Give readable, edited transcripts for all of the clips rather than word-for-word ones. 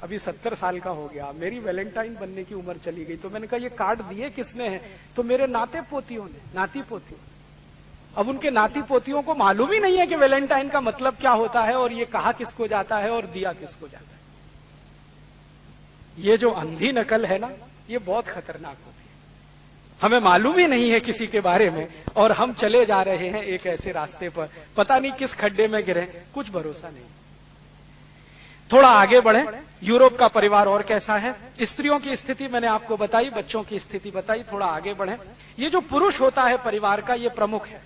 अभी 70 साल का हो गया, मेरी वैलेंटाइन बनने की उम्र चली गई। तो मैंने कहा ये कार्ड दिए किसने हैं? तो मेरे नाते पोतियों ने, नाती पोतियों। अब उनके नाती पोतियों को मालूम ही नहीं है कि वैलेंटाइन का मतलब क्या होता है और ये कहा किसको जाता है और दिया किसको जाता है। ये जो अंधी नकल है ना, ये बहुत खतरनाक होती है। हमें मालूम ही नहीं है किसी के बारे में और हम चले जा रहे हैं एक ऐसे रास्ते पर, पता नहीं किस खड्डे में गिरे, कुछ भरोसा नहीं। थोड़ा आगे बढ़े, यूरोप का परिवार और कैसा है? स्त्रियों की स्थिति मैंने आपको बताई, बच्चों की स्थिति बताई। थोड़ा आगे बढ़े, ये जो पुरुष होता है परिवार का, ये प्रमुख है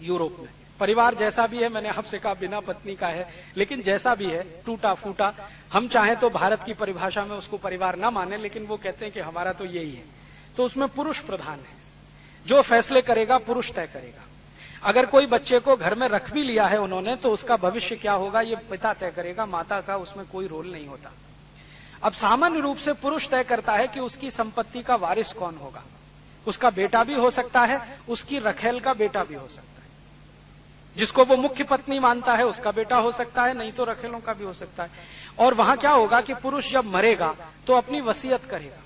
यूरोप में। परिवार जैसा भी है, मैंने आपसे कहा बिना पत्नी का है, लेकिन जैसा भी है टूटा फूटा, हम चाहें तो भारत की परिभाषा में उसको परिवार ना माने, लेकिन वो कहते हैं कि हमारा तो यही है। तो उसमें पुरुष प्रधान है, जो फैसले करेगा पुरुष तय करेगा। अगर कोई बच्चे को घर में रख भी लिया है उन्होंने, तो उसका भविष्य क्या होगा ये पिता तय करेगा, माता का उसमें कोई रोल नहीं होता। अब सामान्य रूप से पुरुष तय करता है कि उसकी संपत्ति का वारिस कौन होगा। उसका बेटा भी हो सकता है, उसकी रखेल का बेटा भी हो सकता है। जिसको वो मुख्य पत्नी मानता है उसका बेटा हो सकता है, नहीं तो रखेलों का भी हो सकता है। और वहां क्या होगा कि पुरुष जब मरेगा तो अपनी वसीयत करेगा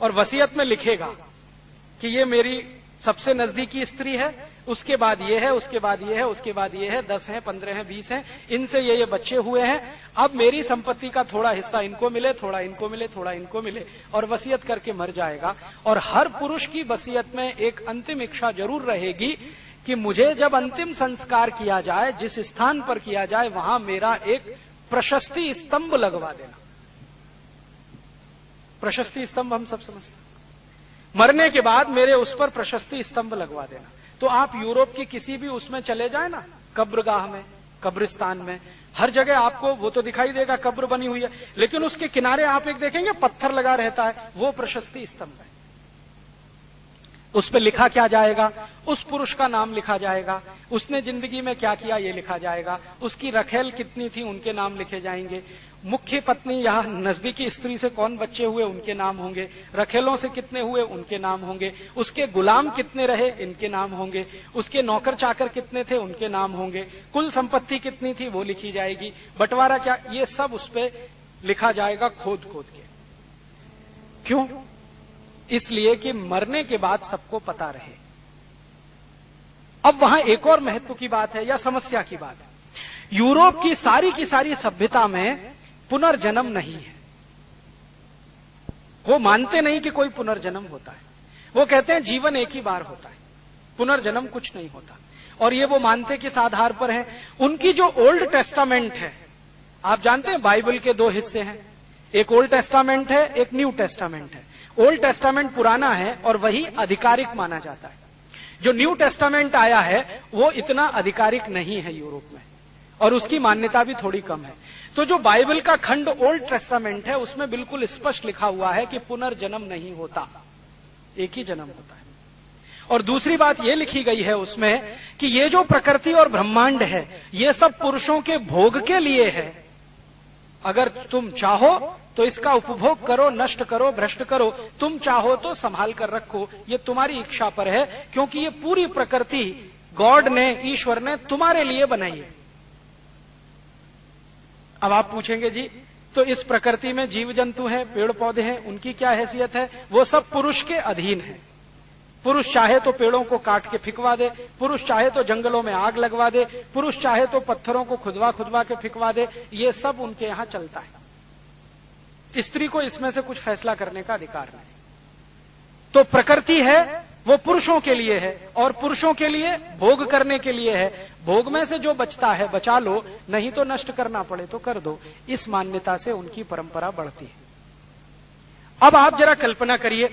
और वसीयत में लिखेगा कि ये मेरी सबसे नजदीकी स्त्री है, उसके बाद ये है, उसके बाद ये है, उसके बाद ये है, 10 हैं, 15 हैं, 20 हैं, इनसे ये बच्चे हुए हैं, अब मेरी संपत्ति का थोड़ा हिस्सा इनको मिले, थोड़ा इनको मिले, थोड़ा इनको मिले, और वसीयत करके मर जाएगा। और हर पुरुष की वसीयत में एक अंतिम इच्छा जरूर रहेगी कि मुझे जब अंतिम संस्कार किया जाए, जिस स्थान पर किया जाए, वहां मेरा एक प्रशस्ति स्तंभ लगवा देना। प्रशस्ति स्तंभ हम सब समझते हैं, मरने के बाद मेरे उस पर प्रशस्ति स्तंभ लगवा देना। तो आप यूरोप की किसी भी उसमें चले जाए ना, कब्रगाह में, कब्रिस्तान में, हर जगह आपको वो तो दिखाई देगा कब्र बनी हुई है, लेकिन उसके किनारे आप एक देखेंगे पत्थर लगा रहता है, वो प्रशस्ति स्तंभ है। उस पर लिखा क्या जाएगा? उस पुरुष का नाम लिखा जाएगा, उसने जिंदगी में क्या किया ये लिखा जाएगा, उसकी रखेल कितनी थी उनके नाम लिखे जाएंगे, मुख्य पत्नी या नजदीकी स्त्री से कौन बच्चे हुए उनके नाम होंगे, रखेलों से कितने हुए उनके नाम होंगे, उसके गुलाम कितने रहे इनके नाम होंगे, उसके नौकर चाकर कितने थे उनके नाम होंगे, कुल संपत्ति कितनी थी वो लिखी जाएगी, बंटवारा क्या, ये सब उस पर लिखा जाएगा खोद खोद के। क्यों? इसलिए कि मरने के बाद सबको पता रहे। अब वहां एक और महत्व की बात है या समस्या की बात है। यूरोप की सारी सभ्यता में पुनर्जन्म नहीं है। वो मानते नहीं कि कोई पुनर्जन्म होता है। वो कहते हैं जीवन एक ही बार होता है, पुनर्जन्म कुछ नहीं होता। और ये वो मानते किस आधार पर है? उनकी जो ओल्ड टेस्टामेंट है, आप जानते हैं बाइबल के 2 हिस्से हैं, एक ओल्ड टेस्टामेंट है, एक न्यू टेस्टामेंट है। ओल्ड टेस्टामेंट पुराना है और वही आधिकारिक माना जाता है। जो न्यू टेस्टामेंट आया है वो इतना आधिकारिक नहीं है यूरोप में, और उसकी मान्यता भी थोड़ी कम है। तो जो बाइबल का खंड ओल्ड टेस्टामेंट है उसमें बिल्कुल स्पष्ट लिखा हुआ है कि पुनर्जन्म नहीं होता, एक ही जन्म होता है। और दूसरी बात ये लिखी गई है उसमें कि ये जो प्रकृति और ब्रह्मांड है ये सब पुरुषों के भोग के लिए है। अगर तुम चाहो तो इसका उपभोग करो, नष्ट करो, भ्रष्ट करो, तुम चाहो तो संभाल कर रखो, ये तुम्हारी इच्छा पर है, क्योंकि ये पूरी प्रकृति गॉड ने, ईश्वर ने तुम्हारे लिए बनाई है। अब आप पूछेंगे जी तो इस प्रकृति में जीव जंतु हैं, पेड़ पौधे हैं, उनकी क्या हैसियत है? वो सब पुरुष के अधीन है। पुरुष चाहे तो पेड़ों को काट के फिकवा दे, पुरुष चाहे तो जंगलों में आग लगवा दे, पुरुष चाहे तो पत्थरों को खुदवा के फिकवा दे, ये सब उनके यहाँ चलता है। स्त्री को इसमें से कुछ फैसला करने का अधिकार नहीं। तो प्रकृति है वो पुरुषों के लिए है और पुरुषों के लिए भोग करने के लिए है। भोग में से जो बचता है बचा लो, नहीं तो नष्ट करना पड़े तो कर दो। इस मान्यता से उनकी परंपरा बढ़ती है। अब आप जरा कल्पना करिए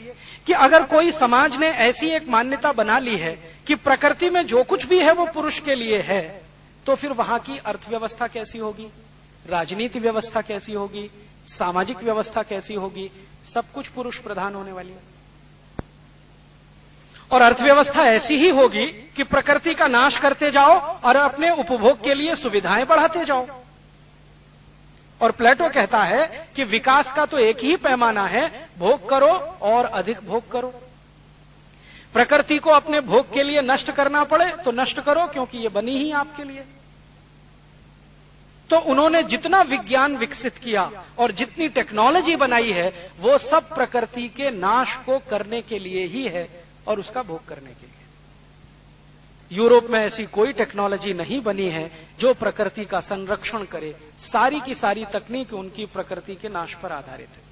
कि अगर कोई समाज ने ऐसी एक मान्यता बना ली है कि प्रकृति में जो कुछ भी है वो पुरुष के लिए है, तो फिर वहां की अर्थव्यवस्था कैसी होगी, राजनीति व्यवस्था कैसी होगी, सामाजिक व्यवस्था कैसी होगी? सब कुछ पुरुष प्रधान होने वाली है। और अर्थव्यवस्था ऐसी ही होगी कि प्रकृति का नाश करते जाओ और अपने उपभोग के लिए सुविधाएं बढ़ाते जाओ। और प्लेटो कहता है कि विकास का तो एक ही पैमाना है, भोग करो और अधिक भोग करो। प्रकृति को अपने भोग के लिए नष्ट करना पड़े तो नष्ट करो, क्योंकि ये बनी ही आपके लिए। तो उन्होंने जितना विज्ञान विकसित किया और जितनी टेक्नोलॉजी बनाई है वो सब प्रकृति के नाश को करने के लिए ही है और उसका भोग करने के लिए। यूरोप में ऐसी कोई टेक्नोलॉजी नहीं बनी है जो प्रकृति का संरक्षण करे। सारी की सारी तकनीक उनकी प्रकृति के नाश पर आधारित है।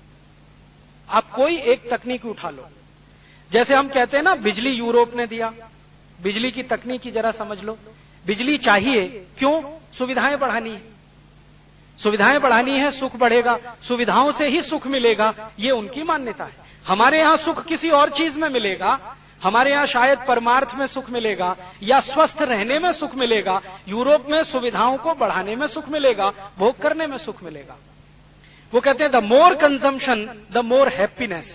आप कोई एक तकनीक उठा लो, जैसे हम कहते हैं ना बिजली यूरोप ने दिया, बिजली की तकनीकी जरा समझ लो। बिजली चाहिए क्यों? सुविधाएं बढ़ानी है, सुविधाएं बढ़ानी है, सुख बढ़ेगा, सुविधाओं से ही सुख मिलेगा, ये उनकी मान्यता है। हमारे यहाँ सुख किसी और चीज में मिलेगा, हमारे यहाँ शायद परमार्थ में सुख मिलेगा या स्वस्थ रहने में सुख मिलेगा। यूरोप में सुविधाओं को बढ़ाने में सुख मिलेगा, भोग करने में सुख मिलेगा। वो कहते हैं the more consumption the more happiness.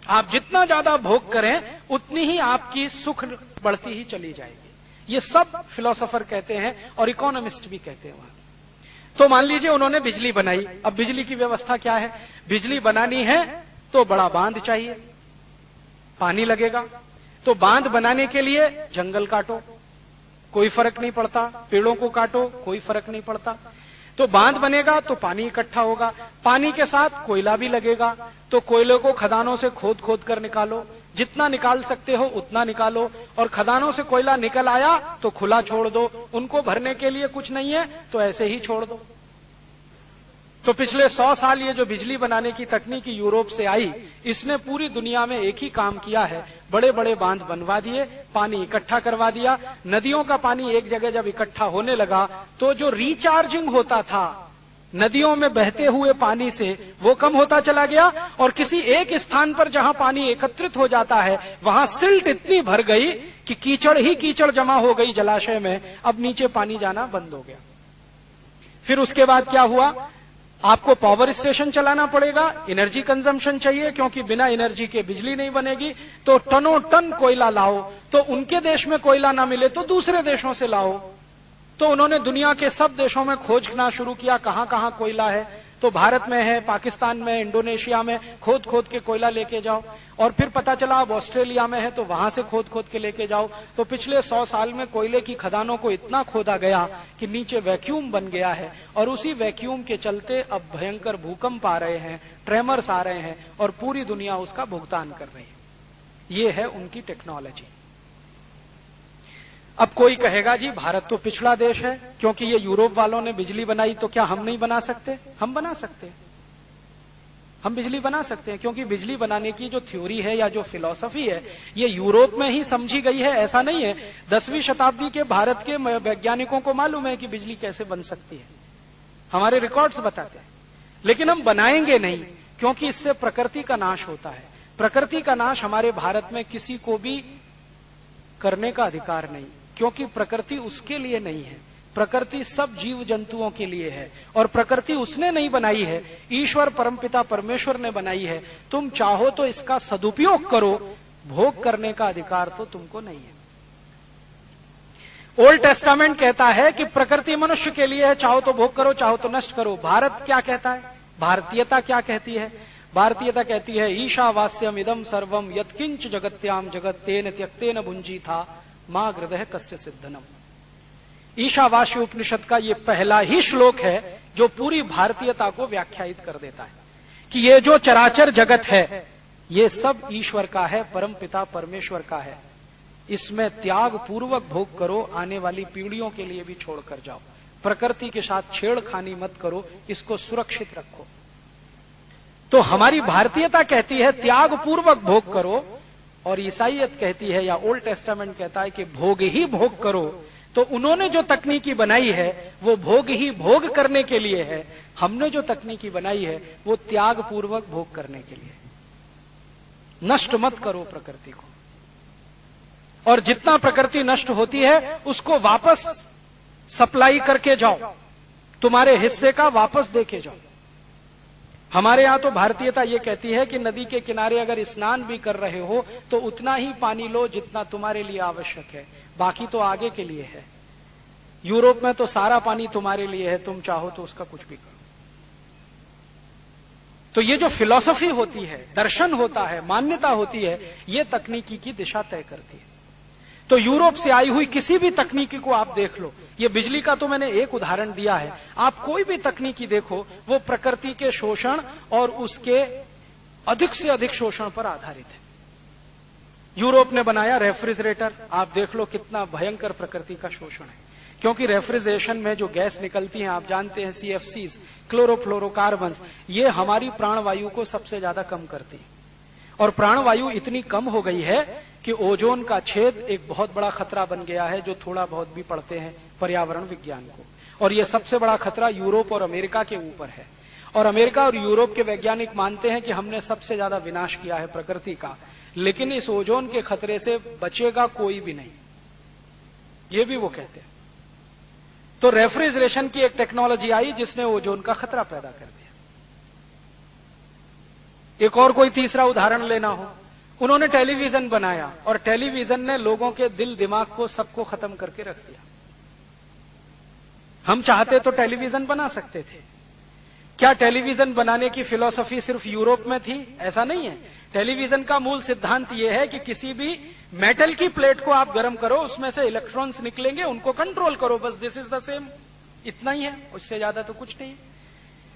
आप जितना ज्यादा भोग करें उतनी ही आपकी सुख बढ़ती ही चली जाएगी। ये सब फिलोसोफर कहते हैं और इकोनॉमिस्ट भी कहते हैं वहां। तो मान लीजिए उन्होंने बिजली बनाई। अब बिजली की व्यवस्था क्या है? बिजली बनानी है तो बड़ा बांध चाहिए, पानी लगेगा। तो बांध बनाने के लिए जंगल काटो, कोई फर्क नहीं पड़ता, पेड़ों को काटो, कोई फर्क नहीं पड़ता। तो बांध बनेगा तो पानी इकट्ठा होगा, पानी के साथ कोयला भी लगेगा। तो कोयले को खदानों से खोद खोद कर निकालो, जितना निकाल सकते हो उतना निकालो, और खदानों से कोयला निकल आया तो खुला छोड़ दो, उनको भरने के लिए कुछ नहीं है तो ऐसे ही छोड़ दो। तो पिछले 100 साल ये जो बिजली बनाने की तकनीक यूरोप से आई, इसने पूरी दुनिया में एक ही काम किया है, बड़े बड़े बांध बनवा दिए, पानी इकट्ठा करवा दिया। नदियों का पानी एक जगह जब इकट्ठा होने लगा तो जो रिचार्जिंग होता था नदियों में बहते हुए पानी से, वो कम होता चला गया, और किसी एक स्थान पर जहां पानी एकत्रित हो जाता है वहां सिल्ट इतनी भर गई कि कीचड़ ही कीचड़ जमा हो गई जलाशय में। अब नीचे पानी जाना बंद हो गया। फिर उसके बाद क्या हुआ? आपको पावर स्टेशन चलाना पड़ेगा, एनर्जी कंजम्पशन चाहिए, क्योंकि बिना एनर्जी के बिजली नहीं बनेगी। तो टनों टन कोयला लाओ, तो उनके देश में कोयला ना मिले तो दूसरे देशों से लाओ। तो उन्होंने दुनिया के सब देशों में खोजना शुरू किया, कहां कहां कोयला है। तो भारत में है, पाकिस्तान में, इंडोनेशिया में खोद खोद के कोयला लेके जाओ। और फिर पता चला अब ऑस्ट्रेलिया में है तो वहां से खोद खोद के लेके जाओ। तो पिछले 100 साल में कोयले की खदानों को इतना खोदा गया कि नीचे वैक्यूम बन गया है, और उसी वैक्यूम के चलते अब भयंकर भूकंप आ रहे हैं, ट्रेमर्स आ रहे हैं, और पूरी दुनिया उसका भुगतान कर रही है। ये है उनकी टेक्नोलॉजी। अब कोई कहेगा जी भारत तो पिछड़ा देश है, क्योंकि ये यूरोप वालों ने बिजली बनाई, तो क्या हम नहीं बना सकते? हम बना सकते हैं, हम बिजली बना सकते हैं, क्योंकि बिजली बनाने की जो थ्योरी है या जो फिलॉसफी है ये यूरोप में ही समझी गई है, ऐसा नहीं है। 10वीं शताब्दी के भारत के वैज्ञानिकों को मालूम है कि बिजली कैसे बन सकती है, हमारे रिकॉर्ड्स बताते हैं। लेकिन हम बनाएंगे नहीं, क्योंकि इससे प्रकृति का नाश होता है। प्रकृति का नाश हमारे भारत में किसी को भी करने का अधिकार नहीं, क्योंकि प्रकृति उसके लिए नहीं है, प्रकृति सब जीव जंतुओं के लिए है, और प्रकृति उसने नहीं बनाई है, ईश्वर परमपिता परमेश्वर ने बनाई है। तुम चाहो तो इसका सदुपयोग करो, भोग करने का अधिकार तो तुमको नहीं है। ओल्ड टेस्टामेंट कहता है कि प्रकृति मनुष्य के लिए है, चाहो तो भोग करो, चाहो तो नष्ट करो। भारत क्या कहता है? भारतीयता क्या कहती है? भारतीयता कहती है ईशावास्यम इदम सर्वम यत्किंच जगत्याम जगत्तेन त्यक्तेन भुंजी था मां हृदय कस्य सिद्धनम। ईशावास्य उपनिषद का ये पहला ही श्लोक है जो पूरी भारतीयता को व्याख्यायित कर देता है कि ये जो चराचर जगत है ये सब ईश्वर का है, परम पिता परमेश्वर का है। इसमें त्याग पूर्वक भोग करो, आने वाली पीढ़ियों के लिए भी छोड़कर जाओ। प्रकृति के साथ छेड़खानी मत करो, इसको सुरक्षित रखो। तो हमारी भारतीयता कहती है त्याग पूर्वक भोग करो, और ईसाईयत कहती है या ओल्ड टेस्टामेंट कहता है कि भोग ही भोग करो। तो उन्होंने जो तकनीकी बनाई है वो भोग ही भोग करने के लिए है, हमने जो तकनीकी बनाई है वो त्याग पूर्वक भोग करने के लिए। नष्ट मत करो प्रकृति को, और जितना प्रकृति नष्ट होती है उसको वापस सप्लाई करके जाओ, तुम्हारे हिस्से का वापस देके जाओ। हमारे यहाँ तो भारतीयता ये कहती है कि नदी के किनारे अगर स्नान भी कर रहे हो तो उतना ही पानी लो जितना तुम्हारे लिए आवश्यक है, बाकी तो आगे के लिए है। यूरोप में तो सारा पानी तुम्हारे लिए है, तुम चाहो तो उसका कुछ भी करो। तो ये जो फिलॉसफी होती है, दर्शन होता है, मान्यता होती है, ये तकनीकी की दिशा तय करती है। तो यूरोप से आई हुई किसी भी तकनीकी को आप देख लो, ये बिजली का तो मैंने एक उदाहरण दिया है, आप कोई भी तकनीकी देखो वो प्रकृति के शोषण और उसके अधिक से अधिक शोषण पर आधारित है। यूरोप ने बनाया रेफ्रिजरेटर, आप देख लो कितना भयंकर प्रकृति का शोषण है, क्योंकि रेफ्रिजरेशन में जो गैस निकलती है आप जानते हैं CFCs, क्लोरोफ्लोरोकार्बन, ये हमारी प्राणवायु को सबसे ज्यादा कम करती है। और प्राणवायु इतनी कम हो गई है कि ओजोन का छेद एक बहुत बड़ा खतरा बन गया है, जो थोड़ा बहुत भी पढ़ते हैं पर्यावरण विज्ञान को। और ये सबसे बड़ा खतरा यूरोप और अमेरिका के ऊपर है। और अमेरिका और यूरोप के वैज्ञानिक मानते हैं कि हमने सबसे ज्यादा विनाश किया है प्रकृति का, लेकिन इस ओजोन के खतरे से बचेगा कोई भी नहीं, ये भी वो कहते हैं। तो रेफ्रिजरेशन की एक टेक्नोलॉजी आई जिसने ओजोन का खतरा पैदा कर दिया। एक और कोई तीसरा उदाहरण लेना हो, उन्होंने टेलीविजन बनाया और टेलीविजन ने लोगों के दिल दिमाग को सबको खत्म करके रख दिया। हम चाहते तो टेलीविजन बना सकते थे। क्या टेलीविजन बनाने की फिलॉसफी सिर्फ यूरोप में थी? ऐसा नहीं है। टेलीविजन का मूल सिद्धांत यह है कि किसी भी मेटल की प्लेट को आप गर्म करो, उसमें से इलेक्ट्रॉन्स निकलेंगे, उनको कंट्रोल करो, बस दिस इज द सेम, इतना ही है, उससे ज्यादा तो कुछ नहीं।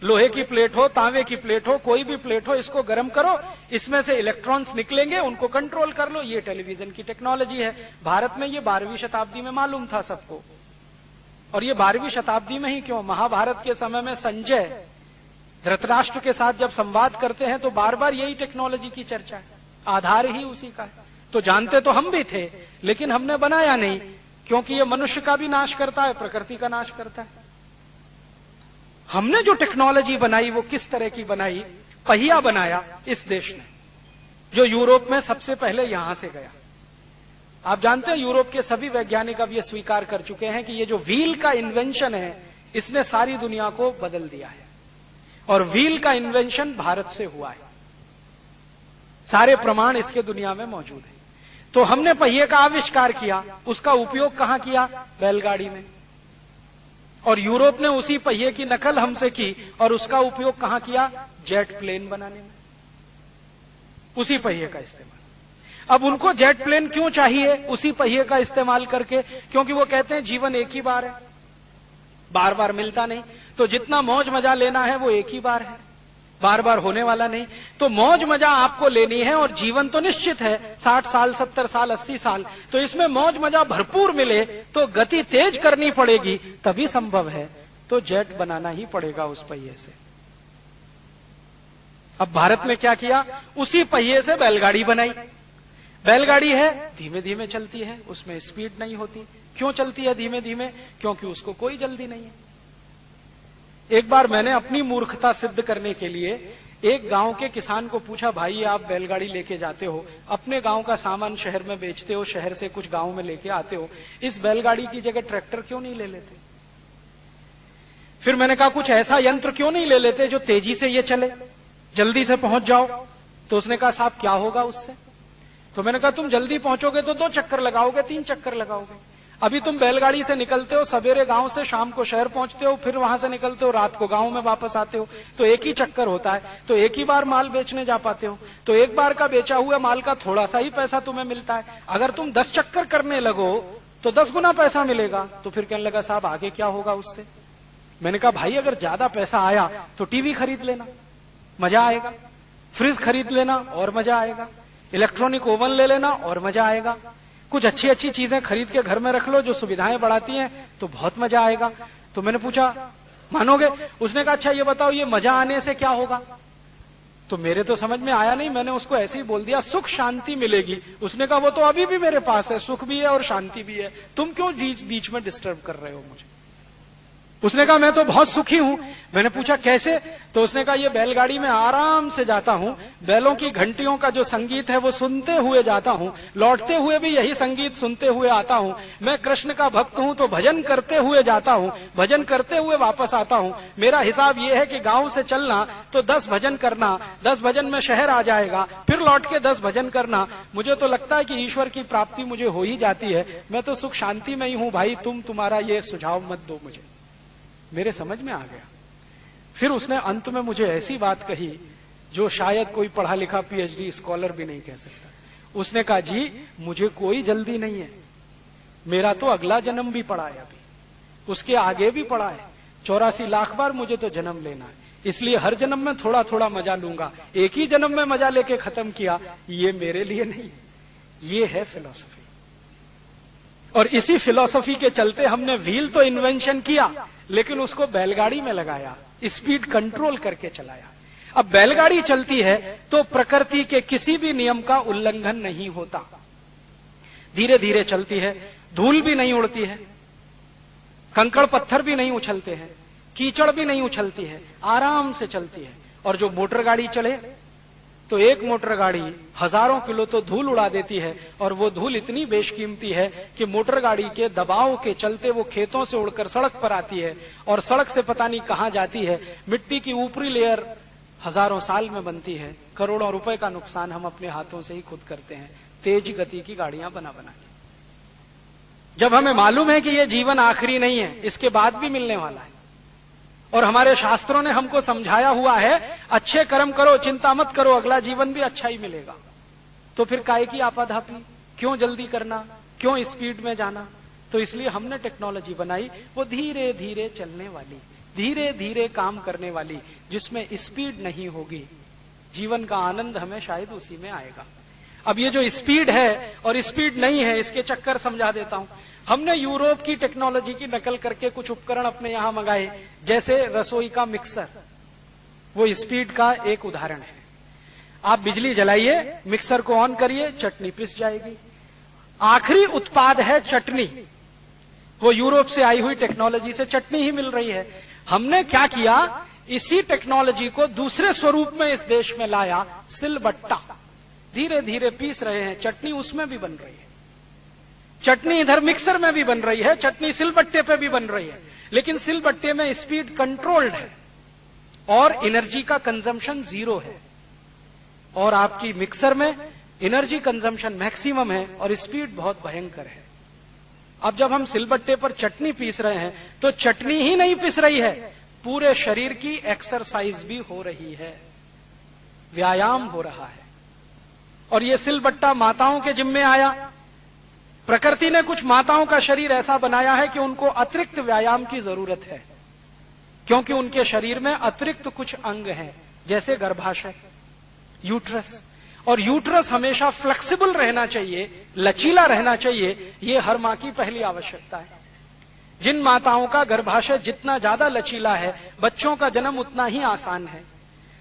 लोहे की प्लेट हो, तांबे की प्लेट हो, कोई भी प्लेट हो, इसको गर्म करो, इसमें से इलेक्ट्रॉन्स निकलेंगे, उनको कंट्रोल कर लो, ये टेलीविजन की टेक्नोलॉजी है। भारत में ये 12वीं शताब्दी में मालूम था सबको। और ये 12वीं शताब्दी में ही क्यों, महाभारत के समय में संजय धृतराष्ट्र के साथ जब संवाद करते हैं तो बार बार यही टेक्नोलॉजी की चर्चा है, आधार ही उसी का है। तो जानते तो हम भी थे, लेकिन हमने बनाया नहीं, क्योंकि ये मनुष्य का भी नाश करता है, प्रकृति का नाश करता है। हमने जो टेक्नोलॉजी बनाई वो किस तरह की बनाई? पहिया बनाया इस देश ने, जो यूरोप में सबसे पहले यहां से गया। आप जानते हैं यूरोप के सभी वैज्ञानिक अब ये स्वीकार कर चुके हैं कि ये जो व्हील का इन्वेंशन है, इसने सारी दुनिया को बदल दिया है। और व्हील का इन्वेंशन भारत से हुआ है, सारे प्रमाण इसके दुनिया में मौजूद है। तो हमने पहिए का आविष्कार किया, उसका उपयोग कहां किया? बैलगाड़ी में। और यूरोप ने उसी पहिए की नकल हमसे की और उसका उपयोग कहां किया? जेट प्लेन बनाने में, उसी पहिए का इस्तेमाल। अब उनको जेट प्लेन क्यों चाहिए उसी पहिए का इस्तेमाल करके? क्योंकि वो कहते हैं जीवन एक ही बार है, बार बार मिलता नहीं, तो जितना मौज मजा लेना है वो एक ही बार है, बार बार होने वाला नहीं। तो मौज मजा आपको लेनी है और जीवन तो निश्चित है, 60 साल, 70 साल, 80 साल, तो इसमें मौज मजा भरपूर मिले तो गति तेज करनी पड़ेगी, तभी संभव है। तो जेट बनाना ही पड़ेगा उस पहिए से। अब भारत में क्या किया? उसी पहिए से बैलगाड़ी बनाई। बैलगाड़ी है, धीमे धीमे चलती है, उसमें स्पीड नहीं होती। क्यों चलती है धीमे धीमे? क्योंकि उसको कोई जल्दी नहीं है। एक बार मैंने अपनी मूर्खता सिद्ध करने के लिए एक गांव के किसान को पूछा, भाई आप बैलगाड़ी लेके जाते हो, अपने गांव का सामान शहर में बेचते हो, शहर से कुछ गांव में लेके आते हो, इस बैलगाड़ी की जगह ट्रैक्टर क्यों नहीं ले लेते? फिर मैंने कहा कुछ ऐसा यंत्र क्यों नहीं ले लेते जो तेजी से ये चले, जल्दी से पहुंच जाओ? तो उसने कहा साहब क्या होगा उससे? तो मैंने कहा तुम जल्दी पहुंचोगे तो 2 चक्कर लगाओगे, 3 चक्कर लगाओगे। अभी तुम बैलगाड़ी से निकलते हो सवेरे गांव से, शाम को शहर पहुंचते हो, फिर वहां से निकलते हो, रात को गांव में वापस आते हो, तो एक ही चक्कर होता है, तो एक ही बार माल बेचने जा पाते हो। तो एक बार का बेचा हुआ माल का थोड़ा सा ही पैसा तुम्हें मिलता है। अगर तुम 10 चक्कर करने लगो तो 10 गुना पैसा मिलेगा। तो फिर कहने लगा साहब आगे क्या होगा उससे? मैंने कहा भाई अगर ज्यादा पैसा आया तो टीवी खरीद लेना, मजा आएगा, फ्रिज खरीद लेना और मजा आएगा, इलेक्ट्रॉनिक ओवन ले लेना और मजा आएगा, कुछ अच्छी अच्छी चीजें खरीद के घर में रख लो जो सुविधाएं बढ़ाती हैं, तो बहुत मजा आएगा। तो मैंने पूछा मानोगे? उसने कहा अच्छा ये बताओ ये मजा आने से क्या होगा? तो मेरे तो समझ में आया नहीं, मैंने उसको ऐसे ही बोल दिया सुख शांति मिलेगी। उसने कहा वो तो अभी भी मेरे पास है, सुख भी है और शांति भी है, तुम क्यों बीच में डिस्टर्ब कर रहे हो मुझे? उसने कहा मैं तो बहुत सुखी हूं। मैंने पूछा कैसे? तो उसने कहा ये बैलगाड़ी में आराम से जाता हूं, बैलों की घंटियों का जो संगीत है वो सुनते हुए जाता हूं, लौटते हुए भी यही संगीत सुनते हुए आता हूं। मैं कृष्ण का भक्त हूं तो भजन करते हुए जाता हूं, भजन करते हुए वापस आता हूं। मेरा हिसाब ये है कि गांव से चलना तो 10 भजन करना, 10 भजन में शहर आ जाएगा, फिर लौट के 10 भजन करना। मुझे तो लगता है कि ईश्वर की प्राप्ति मुझे हो ही जाती है। मैं तो सुख शांति में ही हूं भाई, तुम तुम्हारा ये सुझाव मत दो मुझे। मेरे समझ में आ गया। फिर उसने अंत में मुझे ऐसी बात कही जो शायद कोई पढ़ा लिखा PhD स्कॉलर भी नहीं कह सकता। उसने कहा जी मुझे कोई जल्दी नहीं है, मेरा तो अगला जन्म भी पड़ा है, अभी उसके आगे भी पड़ा है। 84 लाख बार मुझे तो जन्म लेना है, इसलिए हर जन्म में थोड़ा थोड़ा मजा लूंगा। एक ही जन्म में मजा लेके खत्म किया, ये मेरे लिए नहीं, ये है फिलॉसफी। और इसी फिलॉसफी के चलते हमने व्हील तो इन्वेंशन किया, लेकिन उसको बैलगाड़ी में लगाया, स्पीड कंट्रोल करके चलाया। अब बैलगाड़ी चलती है तो प्रकृति के किसी भी नियम का उल्लंघन नहीं होता, धीरे धीरे चलती है, धूल भी नहीं उड़ती है, कंकड़ पत्थर भी नहीं उछलते हैं, कीचड़ भी नहीं उछलती है, आराम से चलती है। और जो मोटर गाड़ी चले तो एक मोटर गाड़ी हजारों किलो तो धूल उड़ा देती है, और वो धूल इतनी बेशकीमती है कि मोटर गाड़ी के दबाव के चलते वो खेतों से उड़कर सड़क पर आती है, और सड़क से पता नहीं कहां जाती है। मिट्टी की ऊपरी लेयर हजारों साल में बनती है, करोड़ों रुपए का नुकसान हम अपने हाथों से ही खुद करते हैं, तेज गति की गाड़ियां बना बना के। जब हमें मालूम है कि ये जीवन आखिरी नहीं है, इसके बाद भी मिलने वाला है, और हमारे शास्त्रों ने हमको समझाया हुआ है अच्छे कर्म करो, चिंता मत करो, अगला जीवन भी अच्छा ही मिलेगा, तो फिर काहे की आपाधापी, क्यों जल्दी करना, क्यों स्पीड में जाना। तो इसलिए हमने टेक्नोलॉजी बनाई, वो धीरे धीरे चलने वाली, धीरे धीरे काम करने वाली, जिसमें स्पीड नहीं होगी। जीवन का आनंद हमें शायद उसी में आएगा। अब ये जो स्पीड है और स्पीड नहीं है, इसके चक्कर समझा देता हूं। हमने यूरोप की टेक्नोलॉजी की नकल करके कुछ उपकरण अपने यहां मंगाए, जैसे रसोई का मिक्सर, वो स्पीड का एक उदाहरण है। आप बिजली जलाइए, मिक्सर को ऑन करिए, चटनी पिस जाएगी। आखिरी उत्पाद है चटनी, वो यूरोप से आई हुई टेक्नोलॉजी से चटनी ही मिल रही है। हमने क्या किया, इसी टेक्नोलॉजी को दूसरे स्वरूप में इस देश में लाया, सिलबट्टा। धीरे धीरे पीस रहे हैं, चटनी उसमें भी बन रही है, चटनी इधर मिक्सर में भी बन रही है, चटनी सिलबट्टे पे भी बन रही है, लेकिन सिलबट्टे में स्पीड कंट्रोल्ड है और एनर्जी का कंजम्पशन 0 है, और आपकी मिक्सर में एनर्जी कंजम्पशन मैक्सिमम है और स्पीड बहुत भयंकर है। अब जब हम सिलबट्टे पर चटनी पीस रहे हैं तो चटनी ही नहीं पीस रही है, पूरे शरीर की एक्सरसाइज भी हो रही है, व्यायाम हो रहा है। और ये सिलबट्टा माताओं के जिम्मे आया। प्रकृति ने कुछ माताओं का शरीर ऐसा बनाया है कि उनको अतिरिक्त व्यायाम की जरूरत है, क्योंकि उनके शरीर में अतिरिक्त कुछ अंग हैं, जैसे गर्भाशय, यूट्रस, और यूट्रस हमेशा फ्लेक्सिबल रहना चाहिए, लचीला रहना चाहिए। ये हर मां की पहली आवश्यकता है। जिन माताओं का गर्भाशय जितना ज्यादा लचीला है, बच्चों का जन्म उतना ही आसान है।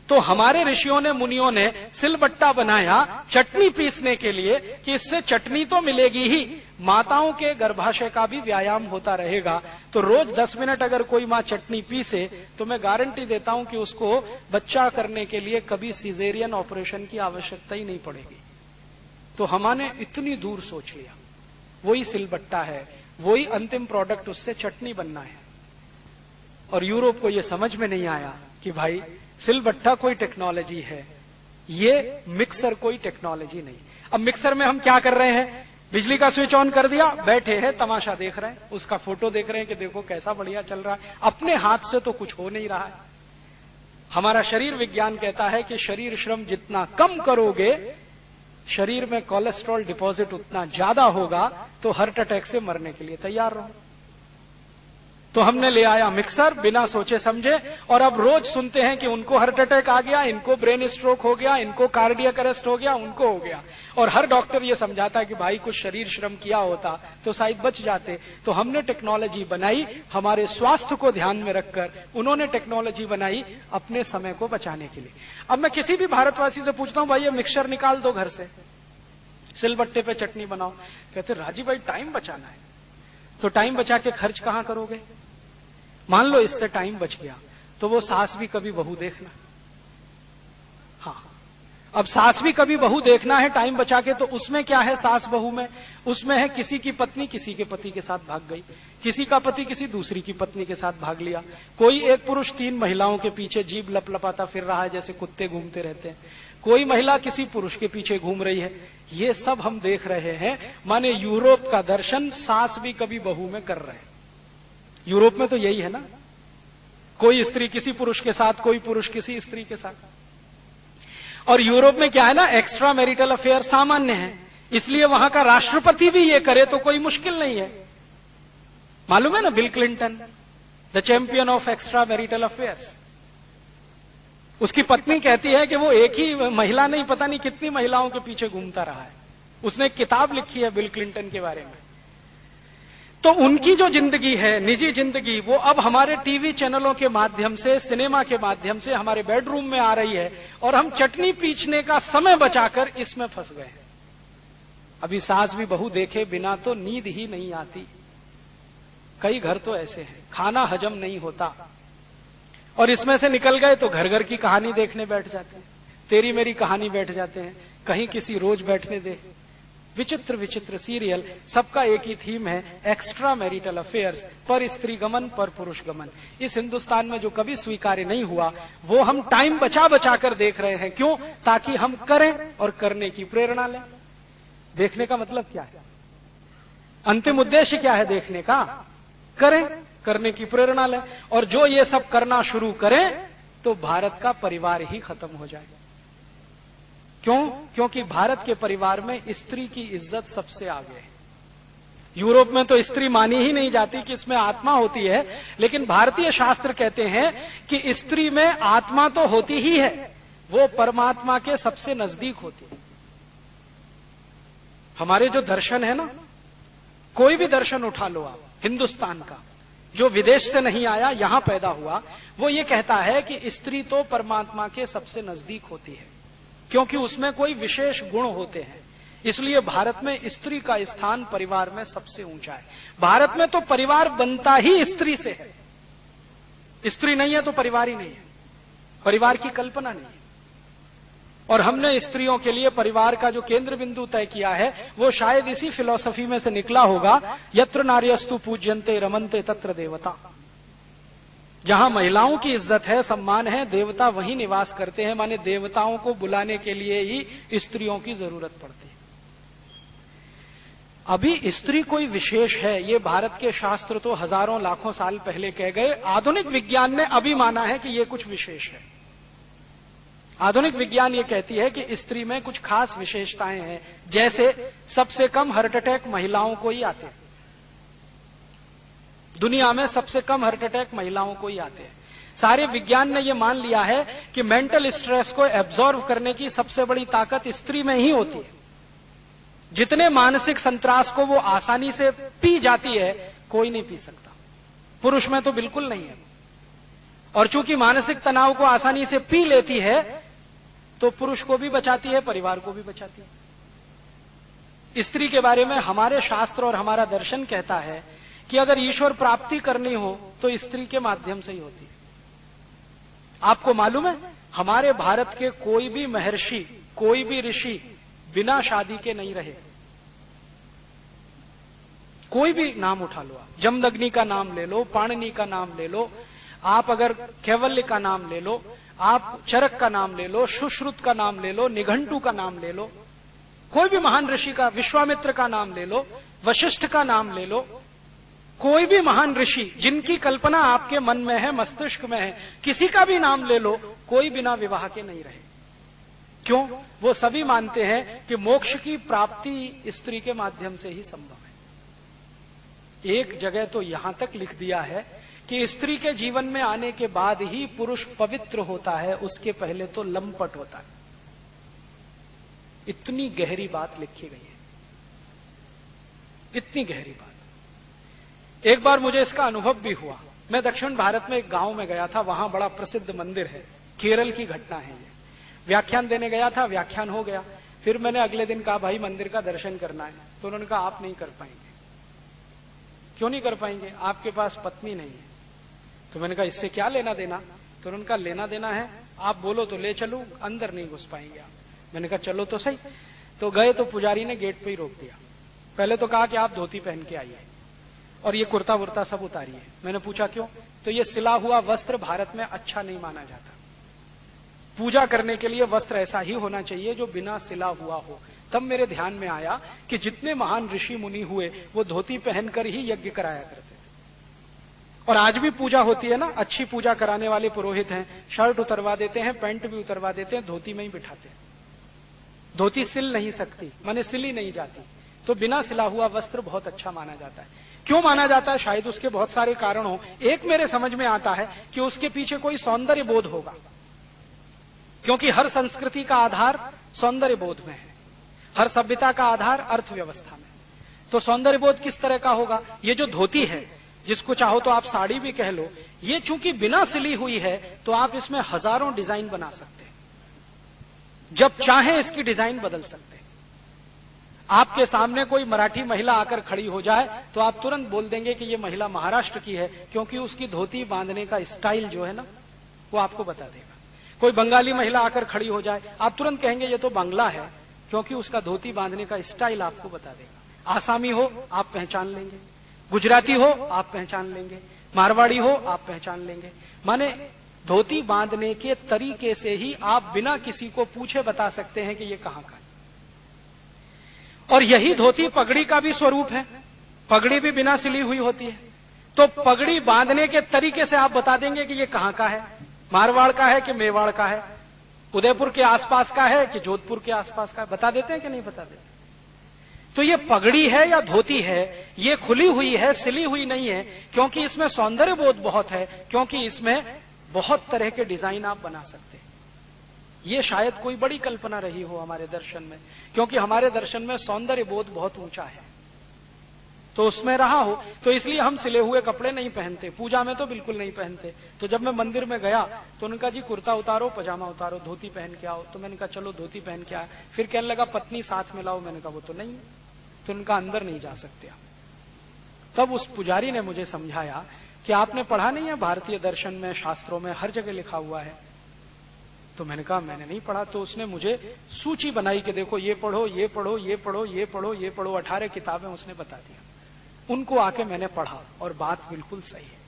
तो हमारे ऋषियों ने, मुनियों ने सिलबट्टा बनाया चटनी पीसने के लिए, कि इससे चटनी तो मिलेगी ही, माताओं के गर्भाशय का भी व्यायाम होता रहेगा। तो रोज 10 मिनट अगर कोई माँ चटनी पीसे, तो मैं गारंटी देता हूं कि उसको बच्चा करने के लिए कभी सिजेरियन ऑपरेशन की आवश्यकता ही नहीं पड़ेगी। तो हमने इतनी दूर सोच लिया, वही सिलबट्टा है, वही अंतिम प्रोडक्ट, उससे चटनी बनना है। और यूरोप को यह समझ में नहीं आया कि भाई सिलबट्टा कोई टेक्नोलॉजी है, ये मिक्सर कोई टेक्नोलॉजी नहीं। अब मिक्सर में हम क्या कर रहे हैं, बिजली का स्विच ऑन कर दिया, बैठे हैं, तमाशा देख रहे हैं, उसका फोटो देख रहे हैं कि देखो कैसा बढ़िया चल रहा है। अपने हाथ से तो कुछ हो नहीं रहा है। हमारा शरीर विज्ञान कहता है कि शरीर श्रम जितना कम करोगे, शरीर में कोलेस्ट्रॉल डिपॉजिट उतना ज्यादा होगा, तो हार्ट अटैक से मरने के लिए तैयार रहो। तो हमने ले आया मिक्सर बिना सोचे समझे, और अब रोज सुनते हैं कि उनको हार्ट अटैक आ गया, इनको ब्रेन स्ट्रोक हो गया, इनको कार्डियक अरेस्ट हो गया, उनको हो गया। और हर डॉक्टर ये समझाता है कि भाई कुछ शरीर श्रम किया होता तो शायद बच जाते। तो हमने टेक्नोलॉजी बनाई हमारे स्वास्थ्य को ध्यान में रखकर, उन्होंने टेक्नोलॉजी बनाई अपने समय को बचाने के लिए। अब मैं किसी भी भारतवासी से पूछता हूं, भाई ये मिक्सर निकाल दो घर से, सिलबट्टे पे चटनी बनाओ, कहते राजीव भाई टाइम बचाना है। तो टाइम बचा के खर्च कहां करोगे? मान लो इससे टाइम बच गया, तो वो सास भी कभी बहू देखना। हाँ, अब सास भी कभी बहू देखना है टाइम बचा के, तो उसमें क्या है सास बहू में? उसमें है किसी की पत्नी किसी के पति के साथ भाग गई, किसी का पति किसी दूसरी की पत्नी के साथ भाग लिया, कोई एक पुरुष 3 महिलाओं के पीछे जीभ लपलपाता फिर रहा है जैसे कुत्ते घूमते रहते हैं, कोई महिला किसी पुरुष के पीछे घूम रही है। ये सब हम देख रहे हैं। माने यूरोप का दर्शन सास भी कभी बहू में कर रहे हैं। यूरोप में तो यही है ना, कोई स्त्री किसी पुरुष के साथ, कोई पुरुष किसी स्त्री के साथ। और यूरोप में क्या है ना, एक्स्ट्रा मैरिटल अफेयर सामान्य है, इसलिए वहां का राष्ट्रपति भी ये करे तो कोई मुश्किल नहीं है। मालूम है ना, bill Clinton, the champion of extra marital affairs. उसकी पत्नी कहती है कि वो एक ही महिला नहीं, पता नहीं कितनी महिलाओं के पीछे घूमता रहा है। उसने एक किताब लिखी है बिल क्लिंटन के बारे में। तो उनकी जो जिंदगी है, निजी जिंदगी, वो अब हमारे टीवी चैनलों के माध्यम से, सिनेमा के माध्यम से हमारे बेडरूम में आ रही है, और हम चटनी पीसने का समय बचाकर इसमें फंस गए हैं। अभी सास भी बहू देखे बिना तो नींद ही नहीं आती। कई घर तो ऐसे हैं, खाना हजम नहीं होता, और इसमें से निकल गए तो घर घर की कहानी देखने बैठ जाते हैं, तेरी मेरी कहानी बैठ जाते हैं, कहीं किसी रोज बैठने दे, विचित्र विचित्र सीरियल। सबका एक ही थीम है, एक्स्ट्रा मैरिटल अफेयर्स, पर स्त्री गमन पर पुरुष गमन। इस हिंदुस्तान में जो कभी स्वीकार्य नहीं हुआ, वो हम टाइम बचा बचा कर देख रहे हैं। क्यों? ताकि हम करें और करने की प्रेरणा लें। देखने का मतलब क्या है? अंतिम उद्देश्य क्या है देखने का? करें, करने की प्रेरणा लें। और जो ये सब करना शुरू करें तो भारत का परिवार ही खत्म हो जाएगा। क्यों? क्योंकि भारत के परिवार में स्त्री की इज्जत सबसे आगे है। यूरोप में तो स्त्री मानी ही नहीं जाती कि इसमें आत्मा होती है, लेकिन भारतीय शास्त्र कहते हैं कि स्त्री में आत्मा तो होती ही है, वो परमात्मा के सबसे नजदीक होती है। हमारे जो दर्शन है ना, कोई भी दर्शन उठा लो आप हिंदुस्तान का, जो विदेश से नहीं आया, यहां पैदा हुआ, वो ये कहता है कि स्त्री तो परमात्मा के सबसे नजदीक होती है, क्योंकि उसमें कोई विशेष गुण होते हैं। इसलिए भारत में स्त्री का स्थान परिवार में सबसे ऊंचा है। भारत में तो परिवार बनता ही स्त्री से है। स्त्री नहीं है तो परिवार ही नहीं है, परिवार की कल्पना नहीं है। और हमने स्त्रियों के लिए परिवार का जो केंद्र बिंदु तय किया है, वो शायद इसी फिलॉसफी में से निकला होगा, यत्र नार्यस्तु पूज्यन्ते रमन्ते तत्र देवता। जहां महिलाओं की इज्जत है, सम्मान है, देवता वहीं निवास करते हैं। माने देवताओं को बुलाने के लिए ही स्त्रियों की जरूरत पड़ती है। अभी स्त्री कोई विशेष है, ये भारत के शास्त्र तो हजारों लाखों साल पहले कह गए। आधुनिक विज्ञान ने अभी माना है कि ये कुछ विशेष है। आधुनिक विज्ञान ये कहती है कि स्त्री में कुछ खास विशेषताएं हैं, जैसे सबसे कम हार्ट अटैक महिलाओं को ही आते हैं। दुनिया में सबसे कम हार्ट अटैक महिलाओं को ही आते हैं। सारे विज्ञान ने ये मान लिया है कि मेंटल स्ट्रेस को एब्जॉर्व करने की सबसे बड़ी ताकत स्त्री में ही होती है। जितने मानसिक संत्रास को वो आसानी से पी जाती है, कोई नहीं पी सकता। पुरुष में तो बिल्कुल नहीं है। और चूंकि मानसिक तनाव को आसानी से पी लेती है, तो पुरुष को भी बचाती है, परिवार को भी बचाती है। स्त्री के बारे में हमारे शास्त्र और हमारा दर्शन कहता है कि अगर ईश्वर प्राप्ति करनी हो तो स्त्री के माध्यम से ही होती है। आपको मालूम है, हमारे भारत के कोई भी महर्षि, कोई भी ऋषि बिना शादी के नहीं रहे। कोई भी नाम उठा लो आप, जमदग्नि का नाम ले लो, पाणिनि का नाम ले लो, आप अगर कैवल्य का नाम ले लो, आप चरक का नाम ले लो, सुश्रुत का नाम ले लो, निघंटु का नाम ले लो, कोई भी महान ऋषि का, विश्वामित्र का नाम ले लो, वशिष्ठ का नाम ले लो, कोई भी महान ऋषि जिनकी कल्पना आपके मन में है, मस्तिष्क में है, किसी का भी नाम ले लो, कोई बिना विवाह के नहीं रहे। क्यों? वो सभी मानते हैं कि मोक्ष की प्राप्ति स्त्री के माध्यम से ही संभव है। एक जगह तो यहां तक लिख दिया है कि स्त्री के जीवन में आने के बाद ही पुरुष पवित्र होता है, उसके पहले तो लंपट होता है। इतनी गहरी बात लिखी गई है, इतनी गहरी बात। एक बार मुझे इसका अनुभव भी हुआ। मैं दक्षिण भारत में एक गांव में गया था, वहां बड़ा प्रसिद्ध मंदिर है, केरल की घटना है ये। व्याख्यान देने गया था, व्याख्यान हो गया। फिर मैंने अगले दिन कहा, भाई मंदिर का दर्शन करना है। तो उन्होंने कहा, आप नहीं कर पाएंगे। क्यों नहीं कर पाएंगे? आपके पास पत्नी नहीं है। तो मैंने कहा, इससे क्या लेना देना? तो उन्होंने कहा, लेना देना है, आप बोलो तो ले चलूं, अंदर नहीं घुस पाएंगे आप। मैंने कहा, चलो तो सही। तो गए तो पुजारी ने गेट पे ही रोक दिया। पहले तो कहा कि आप धोती पहन के आइए और ये कुर्ता वुर्ता सब उतारिए। मैंने पूछा क्यों? तो ये सिला हुआ वस्त्र भारत में अच्छा नहीं माना जाता। पूजा करने के लिए वस्त्र ऐसा ही होना चाहिए जो बिना सिला हुआ हो। तब मेरे ध्यान में आया कि जितने महान ऋषि मुनि हुए वो धोती पहनकर ही यज्ञ कराया करते थे। और आज भी पूजा होती है ना, अच्छी पूजा कराने वाले पुरोहित हैं, शर्ट उतरवा देते हैं, पैंट भी उतरवा देते हैं, धोती में ही बिठाते हैं। धोती सिल नहीं सकती, माने सिली नहीं जाती, तो बिना सिला हुआ वस्त्र बहुत अच्छा माना जाता है। क्यों माना जाता है? शायद उसके बहुत सारे कारण हो। एक मेरे समझ में आता है कि उसके पीछे कोई सौंदर्य बोध होगा, क्योंकि हर संस्कृति का आधार सौंदर्य बोध में है, हर सभ्यता का आधार अर्थव्यवस्था में। तो सौंदर्य बोध किस तरह का होगा? ये जो धोती है, जिसको चाहो तो आप साड़ी भी कह लो, ये चूंकि बिना सिली हुई है तो आप इसमें हजारों डिजाइन बना सकते हैं, जब चाहे इसकी डिजाइन बदल सकते हैं। आपके सामने कोई मराठी महिला आकर खड़ी हो जाए तो आप तुरंत बोल देंगे कि ये महिला महाराष्ट्र की है, क्योंकि उसकी धोती बांधने का स्टाइल जो है ना, वो आपको बता देगा। कोई बंगाली महिला आकर खड़ी हो जाए, आप तुरंत कहेंगे ये तो बांग्ला है, क्योंकि उसका धोती बांधने का स्टाइल आपको बता देगा। आसामी हो आप पहचान लेंगे, गुजराती हो आप पहचान लेंगे, मारवाड़ी हो आप पहचान लेंगे। माने धोती बांधने के तरीके से ही आप बिना किसी को पूछे बता सकते हैं कि ये कहां का है। और यही धोती पगड़ी का भी स्वरूप है। पगड़ी भी बिना सिली हुई होती है, तो पगड़ी बांधने के तरीके से आप बता देंगे कि ये कहां का है, मारवाड़ का है कि मेवाड़ का है, उदयपुर के आसपास का है कि जोधपुर के आसपास का है। बता देते हैं कि नहीं बता देते? तो ये पगड़ी है या धोती है, ये खुली हुई है, सिली हुई नहीं है, क्योंकि इसमें सौंदर्य बोध बहुत है, क्योंकि इसमें बहुत तरह के डिजाइन आप बना सकते हैं। ये शायद कोई बड़ी कल्पना रही हो हमारे दर्शन में, क्योंकि हमारे दर्शन में सौंदर्य बोध बहुत ऊंचा है, तो उसमें रहा हो, तो इसलिए हम सिले हुए कपड़े नहीं पहनते, पूजा में तो बिल्कुल नहीं पहनते। तो जब मैं मंदिर में गया तो उनका जी कुर्ता उतारो, पजामा उतारो, धोती पहन के आओ। तो मैंने कहा चलो धोती पहन के आया। फिर कहने लगा पत्नी साथ में लाओ। मैंने कहा वो तो नहीं, तो उनका अंदर नहीं जा सकते आप। तब उस पुजारी ने मुझे समझाया कि आपने पढ़ा नहीं है भारतीय दर्शन में, शास्त्रों में हर जगह लिखा हुआ है। तो मैंने कहा मैंने नहीं पढ़ा। तो उसने मुझे सूची बनाई कि देखो ये पढ़ो, ये पढ़ो, ये पढ़ो, ये पढ़ो, ये पढ़ो, 18 किताबें उसने बता दिया। उनको आके मैंने पढ़ा और बात बिल्कुल सही है।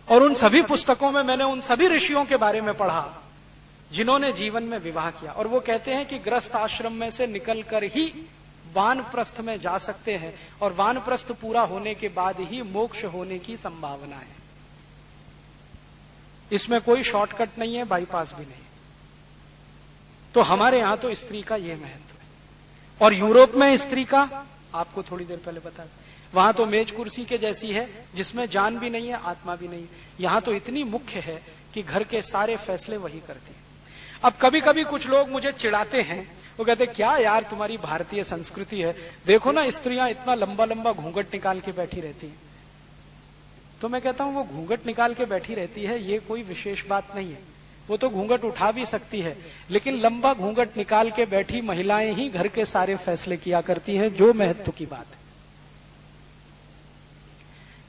और उन सभी पुस्तकों में मैंने उन सभी ऋषियों के बारे में पढ़ा जिन्होंने जीवन में विवाह किया, और वो कहते हैं कि गृहस्थ आश्रम में से निकलकर ही वानप्रस्थ में जा सकते हैं, और वानप्रस्थ पूरा होने के बाद ही मोक्ष होने की संभावना है। इसमें कोई शॉर्टकट नहीं है, बाईपास भी नहीं। तो हमारे यहां तो स्त्री का यह महत्व है। और यूरोप में स्त्री का आपको थोड़ी देर पहले बताया, वहां तो मेज कुर्सी के जैसी है, जिसमें जान भी नहीं है, आत्मा भी नहीं है। यहां तो इतनी मुख्य है कि घर के सारे फैसले वही करती है। अब कभी कभी कुछ लोग मुझे चिढ़ाते हैं, वो कहते क्या यार तुम्हारी भारतीय संस्कृति है, देखो ना स्त्रियां इतना लंबा लंबा घूंघट निकाल के बैठी रहती हैं। तो मैं कहता हूं वो घूंघट निकाल के बैठी रहती है ये कोई विशेष बात नहीं है, वो तो घूंघट उठा भी सकती है, लेकिन लंबा घूंघट निकाल के बैठी महिलाएं ही घर के सारे फैसले किया करती हैं, जो महत्व की बात है।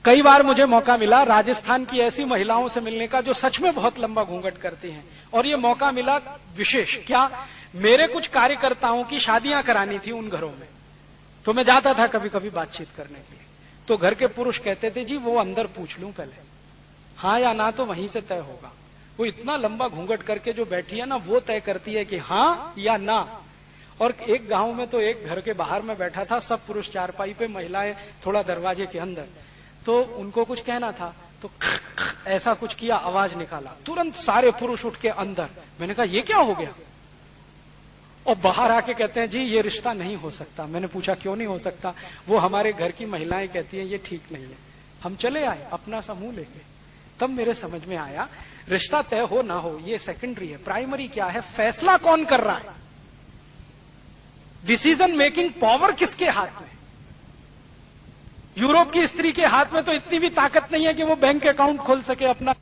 कई बार मुझे मौका मिला राजस्थान की ऐसी महिलाओं से मिलने का जो सच में बहुत लंबा घूंघट करती हैं, और ये मौका मिला विशेष क्या, मेरे कुछ कार्यकर्ताओं की शादियां करानी थी उन घरों में, तो मैं जाता था कभी कभी बातचीत करने के लिए। तो घर के पुरुष कहते थे जी वो अंदर पूछ लूं पहले, हाँ या ना तो वहीं से तय होगा। वो इतना लंबा घूंघट करके जो बैठी है ना, वो तय करती है कि हाँ या ना। और एक गांव में तो एक घर के बाहर में बैठा था, सब पुरुष चारपाई पे, महिलाएं थोड़ा दरवाजे के अंदर। तो उनको कुछ कहना था तो ऐसा कुछ किया, आवाज निकाला, तुरंत सारे पुरुष उठ के अंदर। मैंने कहा ये क्या हो गया? और बाहर आके कहते हैं जी ये रिश्ता नहीं हो सकता। मैंने पूछा क्यों नहीं हो सकता? वो हमारे घर की महिलाएं कहती हैं ये ठीक नहीं है। हम चले आए अपना समूह लेके। तब मेरे समझ में आया रिश्ता तय हो ना हो ये सेकेंडरी है, प्राइमरी क्या है, फैसला कौन कर रहा है, डिसीजन मेकिंग पावर किसके हाथ में। यूरोप की स्त्री के हाथ में तो इतनी भी ताकत नहीं है कि वो बैंक अकाउंट खोल सके अपना।